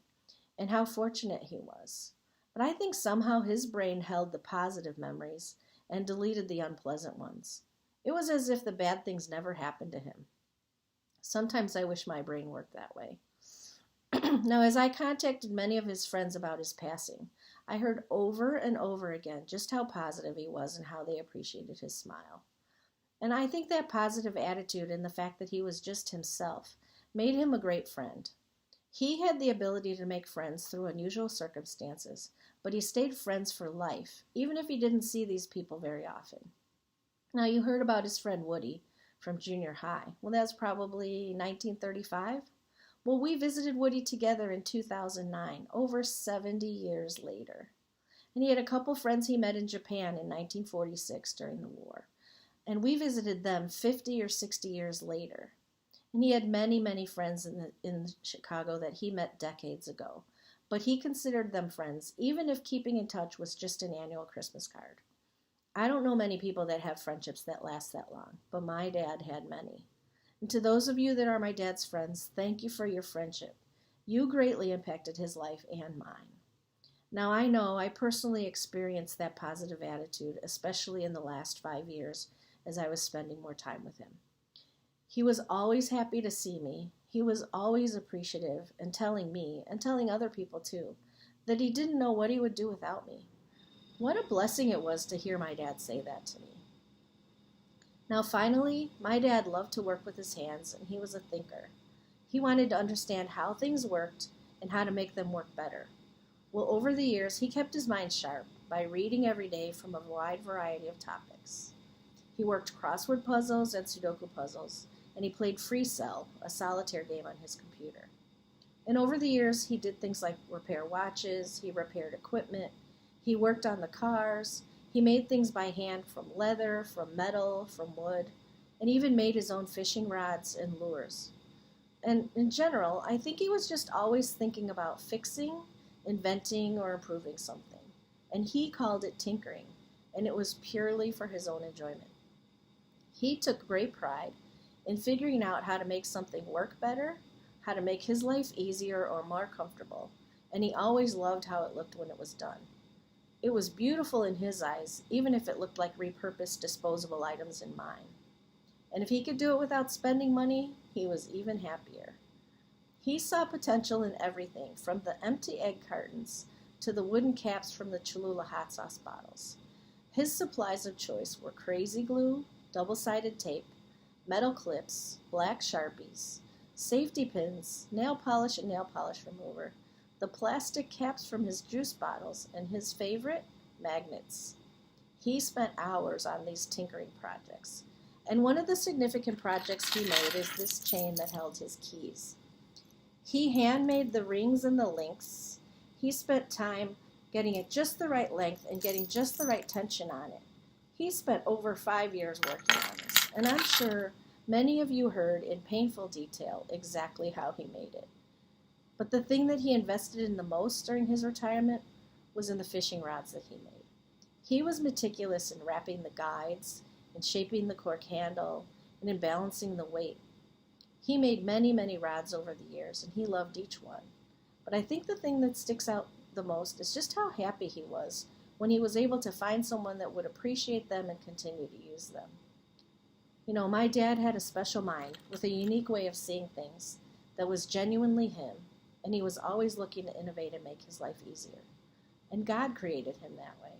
F: and how fortunate he was. But I think somehow his brain held the positive memories and deleted the unpleasant ones. It was as if the bad things never happened to him. Sometimes I wish my brain worked that way. Now, as I contacted many of his friends about his passing, I heard over and over again just how positive he was and how they appreciated his smile. And I think that positive attitude and the fact that he was just himself made him a great friend. He had the ability to make friends through unusual circumstances, but he stayed friends for life, even if he didn't see these people very often. Now, you heard about his friend Woody from junior high. Well, that's probably 1935. Well, we visited Woody together in 2009, over 70 years later. And he had a couple friends he met in Japan in 1946 during the war. And we visited them 50 or 60 years later. And he had many, many friends in Chicago that he met decades ago. But he considered them friends, even if keeping in touch was just an annual Christmas card. I don't know many people that have friendships that last that long, but my dad had many. And to those of you that are my dad's friends, thank you for your friendship. You greatly impacted his life and mine. Now, I know I personally experienced that positive attitude, especially in the last 5 years as I was spending more time with him. He was always happy to see me. He was always appreciative and telling me, and telling other people too, that he didn't know what he would do without me. What a blessing it was to hear my dad say that to me. Now, finally, my dad loved to work with his hands, and he was a thinker. He wanted to understand how things worked and how to make them work better. Well, over the years, he kept his mind sharp by reading every day from a wide variety of topics. He worked crossword puzzles and Sudoku puzzles, and he played Free Cell, a solitaire game on his computer. And over the years, he did things like repair watches, he repaired equipment, he worked on the cars, he made things by hand from leather, from metal, from wood, and even made his own fishing rods and lures. And in general, I think he was just always thinking about fixing, inventing, or improving something. And he called it tinkering, and it was purely for his own enjoyment. He took great pride in figuring out how to make something work better, how to make his life easier or more comfortable, and he always loved how it looked when it was done. It was beautiful in his eyes, even if it looked like repurposed disposable items in mine. And if he could do it without spending money, he was even happier. He saw potential in everything, from the empty egg cartons to the wooden caps from the Cholula hot sauce bottles. His supplies of choice were crazy glue, double-sided tape, metal clips, black Sharpies, safety pins, nail polish and nail polish remover, the plastic caps from his juice bottles, and his favorite, magnets. He spent hours on these tinkering projects. And one of the significant projects he made is this chain that held his keys. He handmade the rings and the links. He spent time getting it just the right length and getting just the right tension on it. He spent over 5 years working on this, and I'm sure many of you heard in painful detail exactly how he made it. But the thing that he invested in the most during his retirement was in the fishing rods that he made. He was meticulous in wrapping the guides, in shaping the cork handle, and in balancing the weight. He made many, many rods over the years, and he loved each one. But I think the thing that sticks out the most is just how happy he was when he was able to find someone that would appreciate them and continue to use them. You know, my dad had a special mind with a unique way of seeing things that was genuinely him, and he was always looking to innovate and make his life easier. And God created him that way.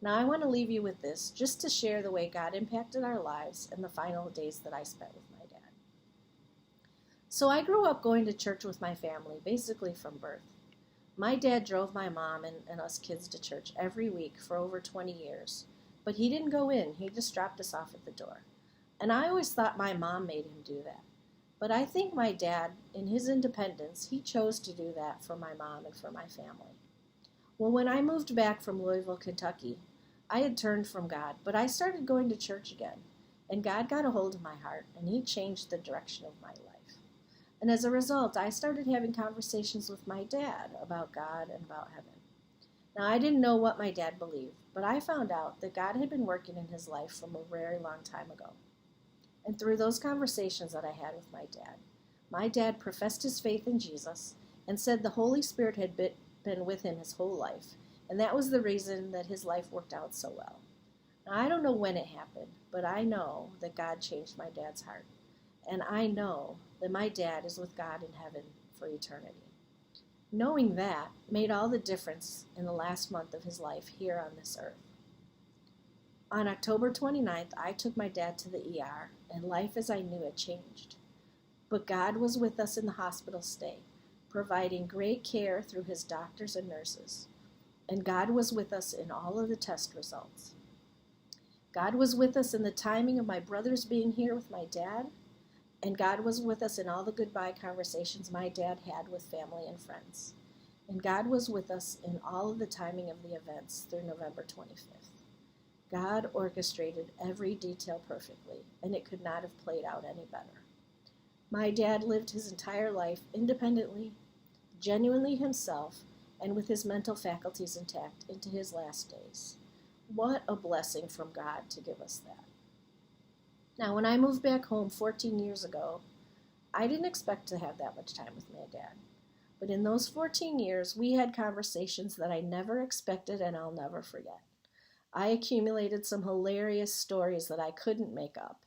F: Now I want to leave you with this, just to share the way God impacted our lives and the final days that I spent with my dad. So I grew up going to church with my family, basically from birth. My dad drove my mom and us kids to church every week for over 20 years, but he didn't go in, he just dropped us off at the door. And I always thought my mom made him do that. But I think my dad, in his independence, he chose to do that for my mom and for my family. Well, when I moved back from Louisville, Kentucky, I had turned from God, but I started going to church again, and God got a hold of my heart, and he changed the direction of my life. And as a result, I started having conversations with my dad about God and about heaven. Now, I didn't know what my dad believed, but I found out that God had been working in his life from a very long time ago. And through those conversations that I had with my dad professed his faith in Jesus and said the Holy Spirit had been with him his whole life, and that was the reason that his life worked out so well. Now, I don't know when it happened, but I know that God changed my dad's heart, and I know that my dad is with God in heaven for eternity. Knowing that made all the difference in the last month of his life here on this earth. On October 29th, I took my dad to the ER, and life as I knew it changed. But God was with us in the hospital stay, providing great care through his doctors and nurses. And God was with us in all of the test results. God was with us in the timing of my brothers being here with my dad, and God was with us in all the goodbye conversations my dad had with family and friends. And God was with us in all of the timing of the events through November 25th. God orchestrated every detail perfectly, and it could not have played out any better. My dad lived his entire life independently, genuinely himself, and with his mental faculties intact into his last days. What a blessing from God to give us that. Now, when I moved back home 14 years ago, I didn't expect to have that much time with my dad. But in those 14 years, we had conversations that I never expected and I'll never forget. I accumulated some hilarious stories that I couldn't make up,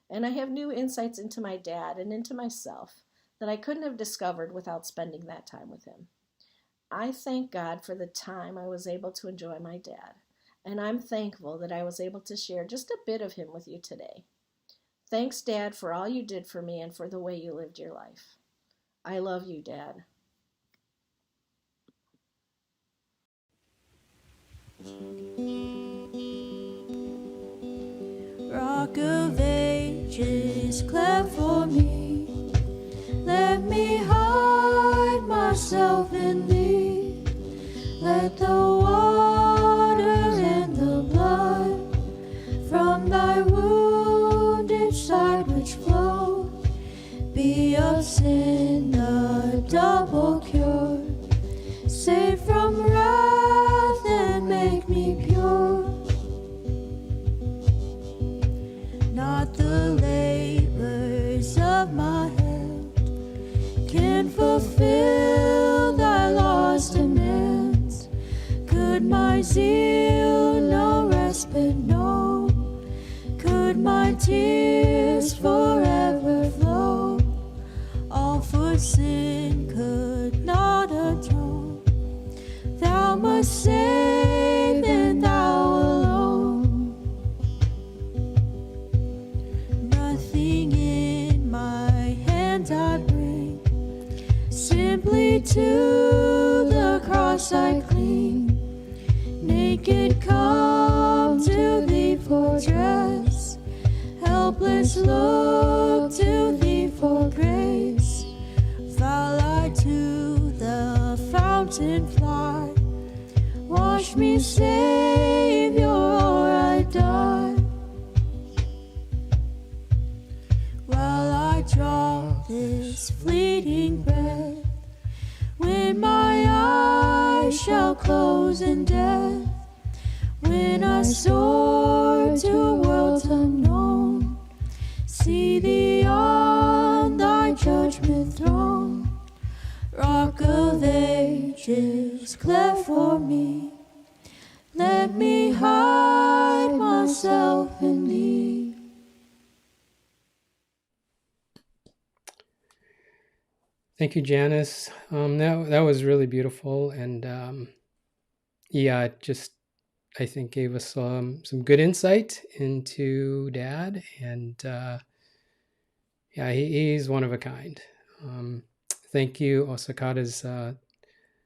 F: and I have new insights into my dad and into myself that I couldn't have discovered without spending that time with him. I thank God for the time I was able to enjoy my dad, and I'm thankful that I was able to share just a bit of him with you today. Thanks, Dad, for all you did for me and for the way you lived your life. I love you, Dad.
B: Rock of ages, clap for me. Let me hide myself in thee. Let the water and the blood from thy wounded side which flowed be of sin. save from wrath and make me pure. Not the labors of my hand can fulfill thy law's demands. Could my zeal no respite know? Could my tears forever flow? All for sin could not atone. Thou must save, and thou alone. Nothing in my hand I bring, simply to the cross I cling. Naked come to thee for dress, helpless look to thee for grace. Fall I to the fountain fly, wash me, Savior, or I die. While I draw this fleeting breath, when my eyes shall close in death, when I soar to worlds unknown, see thee on thy judgment throne. Rock of ages, cleft for me, let me hide myself in thee.
A: Thank you, Janice. That was really beautiful, and yeah, it just, I think, gave us some good insight into Dad, and yeah, he's one of a kind. Thank you, Osakada's.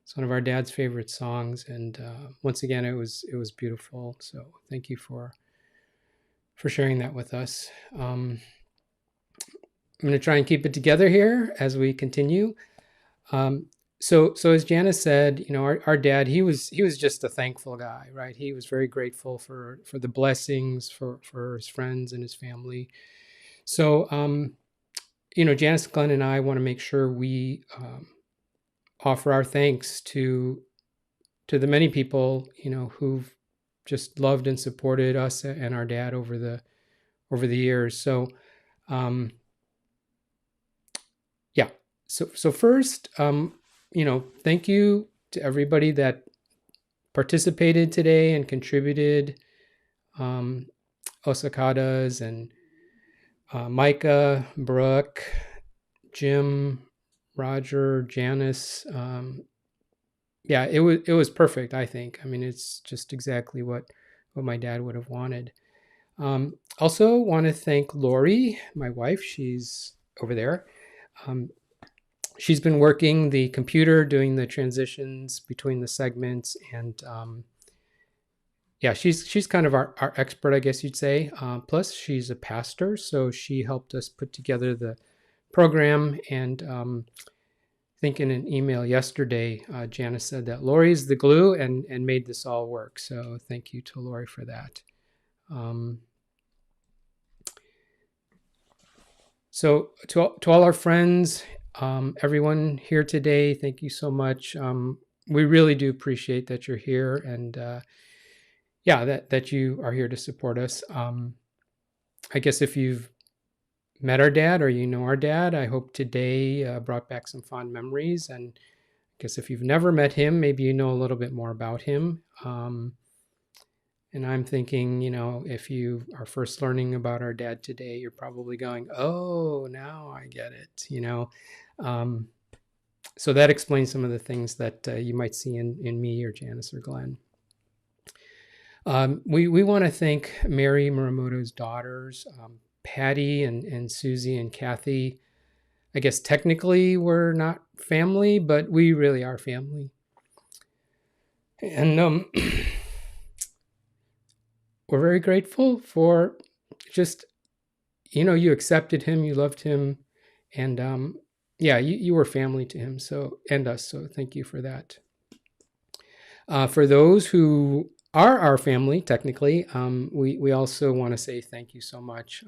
A: It's one of our Dad's favorite songs, and once again, it was beautiful. So thank you for sharing that with us. I'm going to try and keep it together here as we continue. So as Janice said, you know, our dad, he was just a thankful guy, right? He was very grateful for the blessings, for his friends and his family. So, you know, Janice, Glenn, and I want to make sure we offer our thanks to the many people, you know, who've just loved and supported us and our dad over the years. So, yeah. So first, you know, thank you to everybody that participated today and contributed. Osakadas and Micah, Brooke, Jim, Roger, Janice. Yeah, it was perfect, I think. I mean, it's just exactly what my dad would have wanted. Also want to thank Lori, my wife. She's over there. She's been working the computer, doing the transitions between the segments, and yeah, she's kind of our expert, I guess you'd say. Plus, she's a pastor, so she helped us put together the program. And I think in an email yesterday, Janice said that Lori's the glue and made this all work. So thank you to Lori for that. So to all our friends, everyone here today, thank you so much. We really do appreciate that you're here, and yeah, that you are here to support us. I guess if you've met our dad or you know our dad, I hope today brought back some fond memories. And I guess if you've never met him, maybe you know a little bit more about him. And I'm thinking, you know, if you are first learning about our dad today, you're probably going, oh, now I get it, you know. So that explains some of the things that you might see in me or Janice or Glenn. We want to thank Mary Muramoto's daughters, Patty and Susie and Kathy. I guess technically we're not family, but we really are family. And we're very grateful for just, you know, you accepted him, you loved him, and yeah, you were family to him, so, and us. So thank you for that. For those who are our family, technically, we also want to say thank you so much.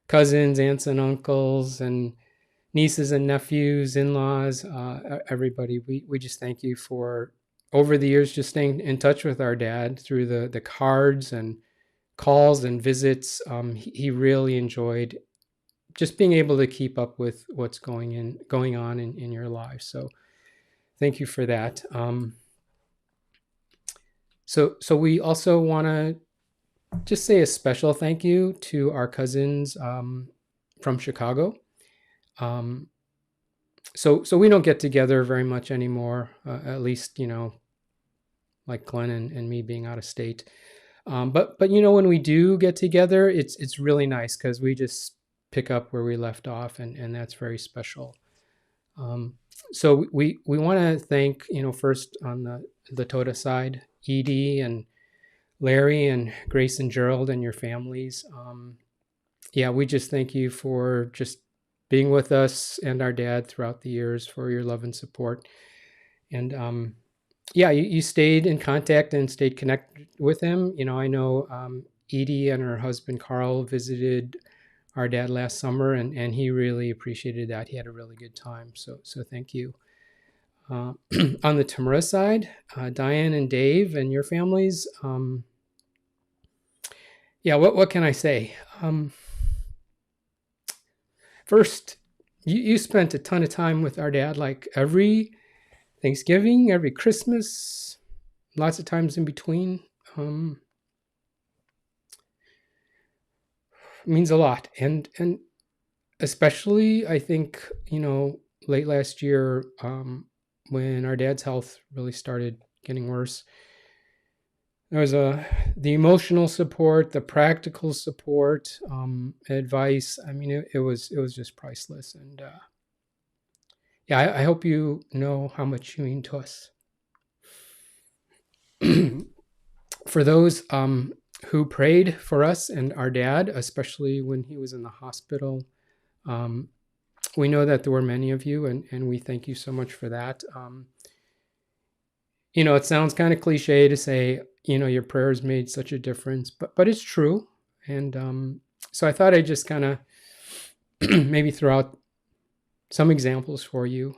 A: Cousins, aunts and uncles, and nieces and nephews, in-laws, everybody. We just thank you for over the years just staying in touch with our dad through the cards and calls and visits. He really enjoyed just being able to keep up with what's going on in your life. So thank you for that. So we also want to just say a special thank you to our cousins from Chicago. So we don't get together very much anymore, at least, like Glenn and me being out of state. But when we do get together, it's really nice because we just pick up where we left off, and that's very special. So we want to thank, first on the Toda side, Edie and Larry and Grace and Gerald and your families. Yeah, we just thank you for just being with us and our dad throughout the years, for your love and support. And yeah, you stayed in contact and stayed connected with him. I know Edie and her husband Carl visited our dad last summer, and he really appreciated that. He had a really good time. So thank you. On the Tamura side, Diane and Dave and your families. Yeah, what can I say? First, you spent a ton of time with our dad, like every Thanksgiving, every Christmas, lots of times in between. Means a lot, and especially I think late last year, when our dad's health really started getting worse. There was the emotional support, the practical support, advice. I mean, it was just priceless, and yeah, I hope you know how much you mean to us. For those who prayed for us and our dad, especially when he was in the hospital, we know that there were many of you, and we thank you so much for that. It sounds kind of cliche to say, your prayers made such a difference, but it's true. And so I thought I'd just kind of maybe throw out some examples for you.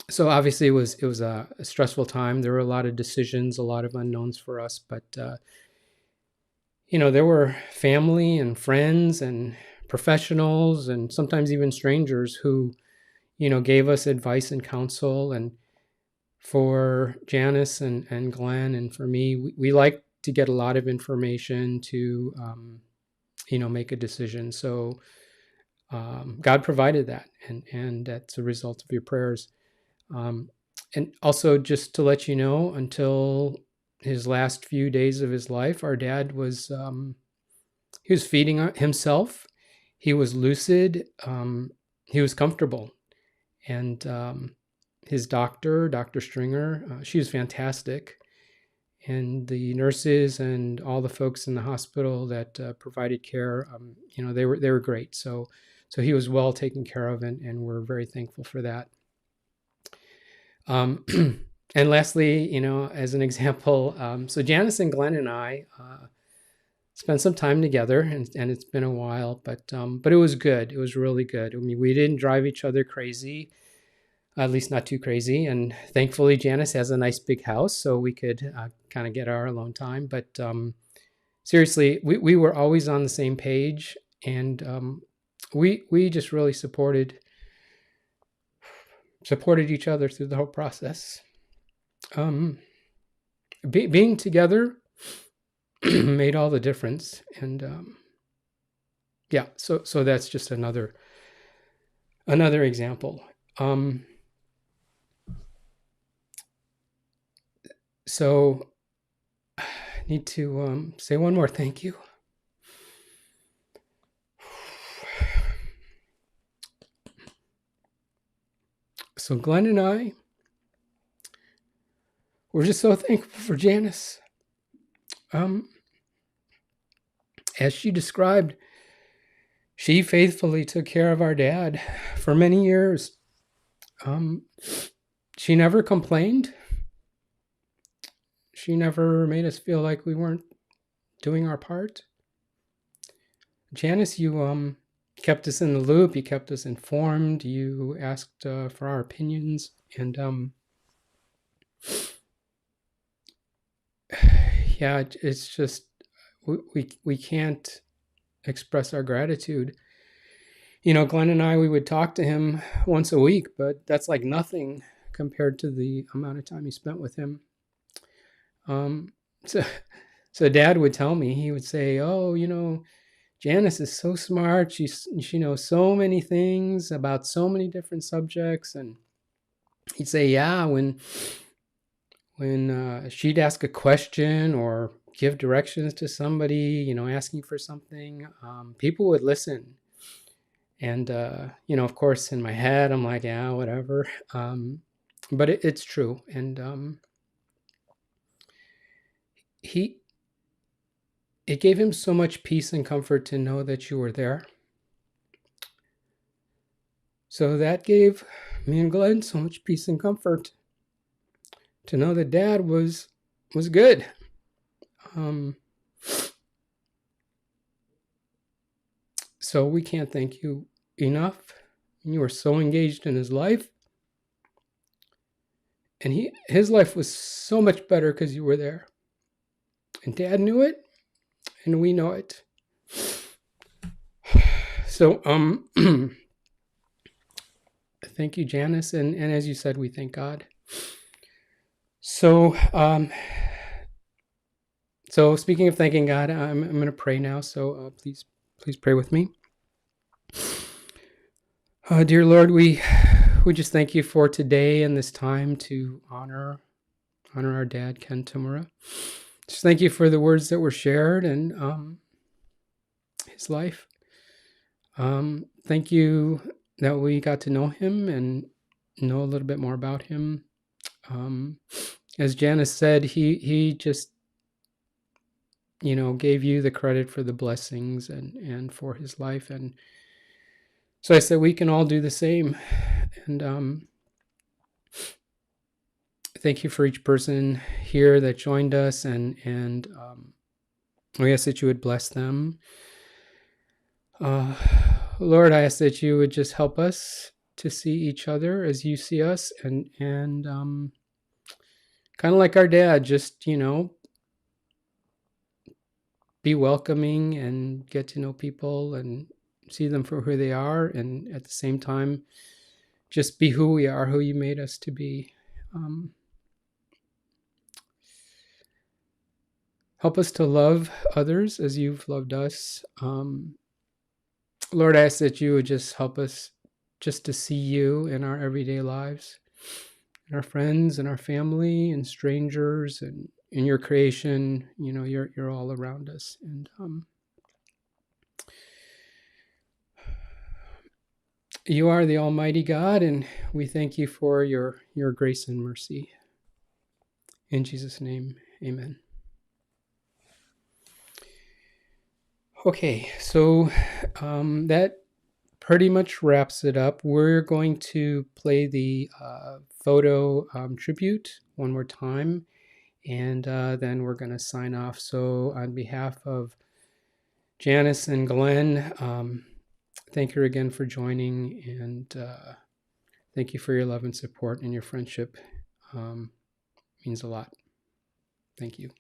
A: So obviously it was a stressful time. There were a lot of decisions, a lot of unknowns for us, but there were family and friends and professionals and sometimes even strangers who, gave us advice and counsel. And for Janice and Glenn and for me, we like to get a lot of information to, make a decision. So God provided that, and that's a result of your prayers. And also, just to let you know, until his last few days of his life, our dad was he was feeding himself. He was lucid. He was comfortable, and his doctor, Dr. Stringer, she was fantastic, and the nurses and all the folks in the hospital that provided care, they were great. So he was well taken care of, and we're very thankful for that. And lastly, as an example, so Janice and Glenn and I spent some time together, and it's been a while, but it was good. It was really good. I mean, we didn't drive each other crazy, at least not too crazy. And thankfully, Janice has a nice big house, so we could kind of get our alone time. But seriously, we were always on the same page, and we just really supported each other through the whole process. Being together made all the difference, and yeah, so that's just another example. So I need to say one more thank you. So Glenn and I, we're just so thankful for Janice. As she described, she faithfully took care of our dad for many years. She never complained. She never made us feel like we weren't doing our part. Janice, you kept us in the loop. You kept us informed. You asked for our opinions, and yeah, it's just we can't express our gratitude. Glenn and I, we would talk to him once a week, but that's like nothing compared to the amount of time he spent with him. So, so Dad would tell me, he would say, "Oh, Janice is so smart. She knows so many things about so many different subjects." And he'd say, "Yeah, when she'd ask a question or give directions to somebody, asking for something, people would listen." And, of course, in my head, I'm like, yeah, whatever. But it's true. And it gave him so much peace and comfort to know that you were there. So that gave me and Glenn so much peace and comfort to know that Dad was good. So we can't thank you enough. You were so engaged in his life. And his life was so much better because you were there. And Dad knew it, and we know it. So thank you, Janice, and as you said, we thank God. So speaking of thanking God, I'm going to pray now. So please pray with me. Dear Lord, we just thank you for today and this time to honor our dad, Ken Tamura. Just thank you for the words that were shared and his life. Thank you that we got to know him and know a little bit more about him. As Janice said, he just, gave you the credit for the blessings and for his life. And so I said, we can all do the same. And thank you for each person here that joined us. And we ask that you would bless them. Lord, I ask that you would just help us to see each other as you see us, and kind of like our dad, just, be welcoming and get to know people and see them for who they are, and at the same time, just be who we are, who you made us to be. Help us to love others as you've loved us. Lord, I ask that you would just help us just to see you in our everyday lives, in our friends and our family and strangers and in your creation. You're all around us. And you are the Almighty God, and we thank you for your grace and mercy. In Jesus' name, amen. Okay, so that pretty much wraps it up. We're going to play the photo tribute one more time, and then we're going to sign off. So on behalf of Janice and Glenn, thank you again for joining, and thank you for your love and support, and your friendship means a lot. Thank you.